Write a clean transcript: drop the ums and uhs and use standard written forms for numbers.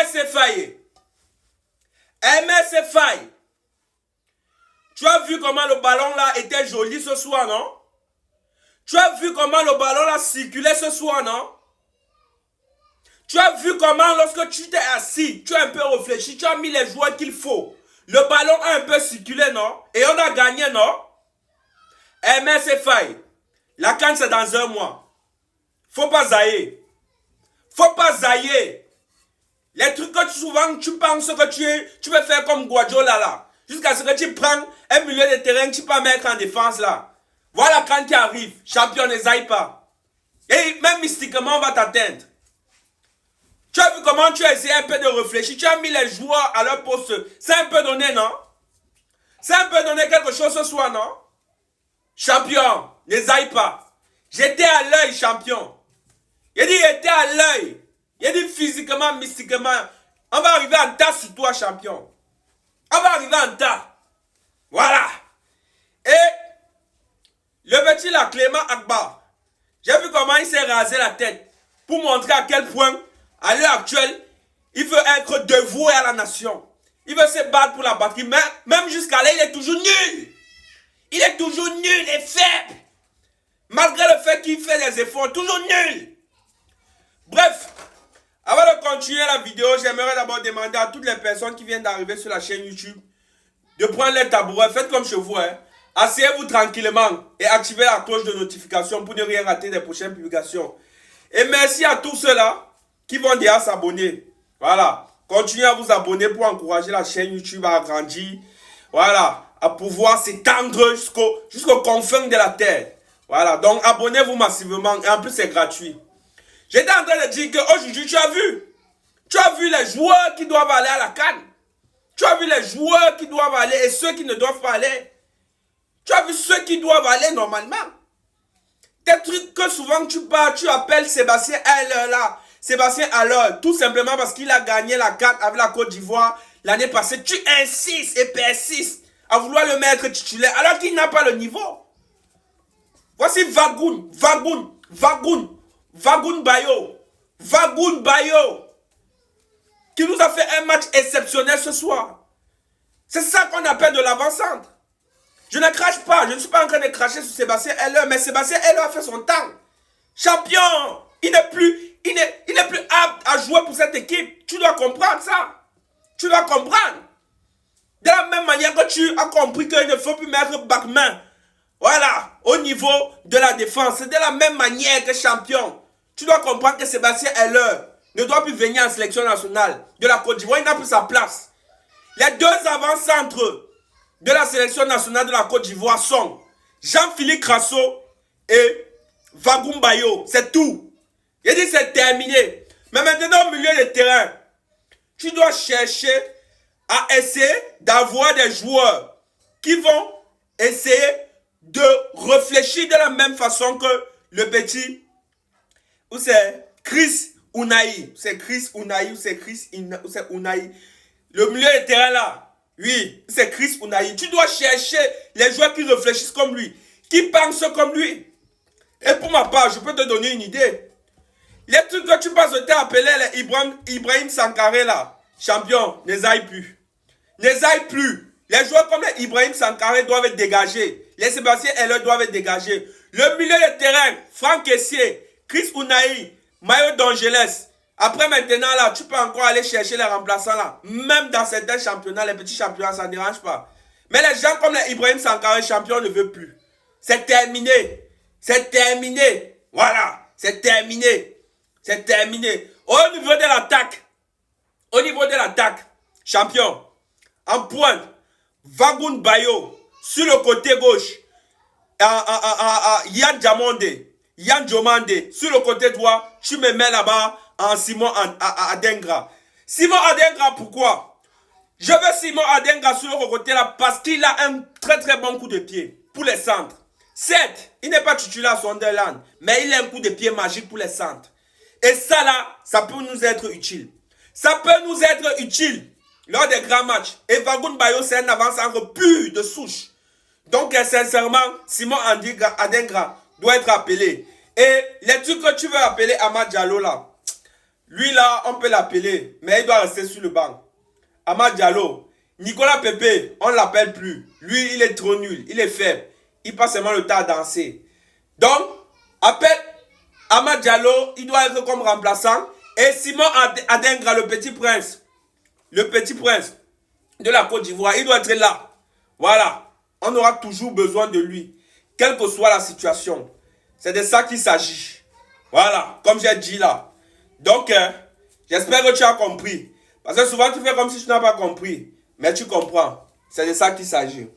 MS Faye. MS Faye. Tu as vu comment le ballon là était joli ce soir, non? Tu as vu comment le ballon là circulait ce soir, non? Tu as vu comment lorsque tu t'es assis, tu as un peu réfléchi, tu as mis les joueurs qu'il faut. Le ballon a un peu circulé, non? Et on a gagné, non? MS Faye. La CAN c'est dans un mois. Faut pas zailler. Faut pas zailler. Les trucs que souvent tu penses que tu veux faire comme Guardiola là. Jusqu'à ce que tu prends un milieu de terrain que tu peux mettre en défense là. Voilà quand tu arrives. Champion, ne zaille pas. Et même mystiquement on va t'atteindre. Tu as vu comment tu as essayé un peu de réfléchir. Tu as mis les joueurs à leur poste. C'est un peu donné, non? C'est un peu donné quelque chose ce soir, non? Champion, ne zaille pas. J'étais à l'œil, champion. Il dit, j'étais à l'œil. Il dit, physiquement, mystiquement, on va arriver en tas sur toi, champion. On va arriver en tas. Voilà. Et le petit là, Clément Akbar, j'ai vu comment il s'est rasé la tête pour montrer à quel point, à l'heure actuelle, il veut être dévoué à la nation. Il veut se battre pour la patrie. Mais même jusqu'à là, il est toujours nul. Il est toujours nul et faible. Malgré le fait qu'il fait des efforts, toujours nul. Bref, avant de continuer la vidéo, j'aimerais d'abord demander à toutes les personnes qui viennent d'arriver sur la chaîne YouTube de prendre les tabourets. Faites comme chez vous. Asseyez-vous tranquillement et activez la cloche de notification pour ne rien rater des prochaines publications. Et merci à tous ceux-là qui vont déjà s'abonner. Voilà. Continuez à vous abonner pour encourager la chaîne YouTube à grandir. Voilà. À pouvoir s'étendre jusqu'au confins de la terre. Voilà. Donc, abonnez-vous massivement. Et en plus, c'est gratuit. J'étais en train de dire qu'aujourd'hui, tu as vu les joueurs qui doivent aller à la CAN. Tu as vu les joueurs qui doivent aller et ceux qui ne doivent pas aller. Tu as vu ceux qui doivent aller normalement. Des trucs que souvent tu appelles Sébastien Haller là. Sébastien Haller, tout simplement parce qu'il a gagné la CAN avec la Côte d'Ivoire l'année passée. Tu insistes et persistes à vouloir le mettre titulaire alors qu'il n'a pas le niveau. Voici Vagoun Bayo, qui nous a fait un match exceptionnel ce soir. C'est ça qu'on appelle de l'avant-centre. Je ne crache pas, je ne suis pas en train de cracher sur Sébastien Haller, mais Sébastien Haller a fait son temps. Champion, il n'est plus apte à jouer pour cette équipe. Tu dois comprendre ça. Tu dois comprendre. De la même manière que tu as compris qu'il ne faut plus mettre Backman. Voilà, au niveau de la défense. C'est de la même manière que champion. Tu dois comprendre que Sébastien Haller ne doit plus venir en sélection nationale de la Côte d'Ivoire. Il n'a plus sa place. Les deux avant-centres de la sélection nationale de la Côte d'Ivoire sont Jean-Philippe Crasso et Vagoun Bayo. C'est tout. Il dit c'est terminé. Mais maintenant au milieu de terrain, tu dois chercher à essayer d'avoir des joueurs qui vont essayer de réfléchir de la même façon que le petit, ou c'est Chris Ounahi. C'est Chris Ounahi ou c'est Ounahi. Le milieu de terrain là, oui, c'est Chris Ounahi. Tu dois chercher les joueurs qui réfléchissent comme lui, qui pensent comme lui. Et pour ma part, je peux te donner une idée. Les trucs que tu passes de t'appeler les Ibrahim Sankaré là, champion, ne zaille plus. Ne zaille plus. Les joueurs comme les Ibrahim Sankaré doivent être dégagés. Les Sébastien Haller doivent être dégagés. Le milieu de terrain, Franck Kessié, Chris Ounahi, Mayo Dongeles. Après maintenant là, tu peux encore aller chercher les remplaçants là. Même dans certains championnats, les petits championnats, ça ne dérange pas. Mais les gens comme les Ibrahim Sankaré, champion, ne veut plus. C'est terminé. C'est terminé. Voilà. C'est terminé. C'est terminé. Au niveau de l'attaque, champion, en pointe, Vagoun Bayo, sur le côté gauche, Yann Diomande, sur le côté droit, tu me mets là-bas en Simon Adengra. Simon Adengra, pourquoi? Je veux Simon Adengra sur le côté là parce qu'il a un très très bon coup de pied pour les centres. Certes, il n'est pas titulaire à Sunderland, mais il a un coup de pied magique pour les centres. Et ça là, ça peut nous être utile. Ça peut nous être utile lors des grands matchs. Et Vagoun Bayo, c'est un avant-centre pur de souche. Donc, sincèrement, Simon Adengra doit être appelé. Et les trucs que tu veux appeler Amad Diallo là, Lui là, on peut l'appeler, mais il doit rester sur le banc. Amad Diallo, Nicolas Pepe, on ne l'appelle plus. Lui, il est trop nul, il est faible. Il passe seulement le temps à danser. Donc, appelle Amad Diallo, il doit être comme remplaçant. Et Simon Adengra, le petit prince de la Côte d'Ivoire, il doit être là. Voilà, on aura toujours besoin de lui, quelle que soit la situation. C'est de ça qu'il s'agit. Voilà, comme j'ai dit là. Donc, j'espère que tu as compris. Parce que souvent, tu fais comme si tu n'as pas compris. Mais tu comprends. C'est de ça qu'il s'agit.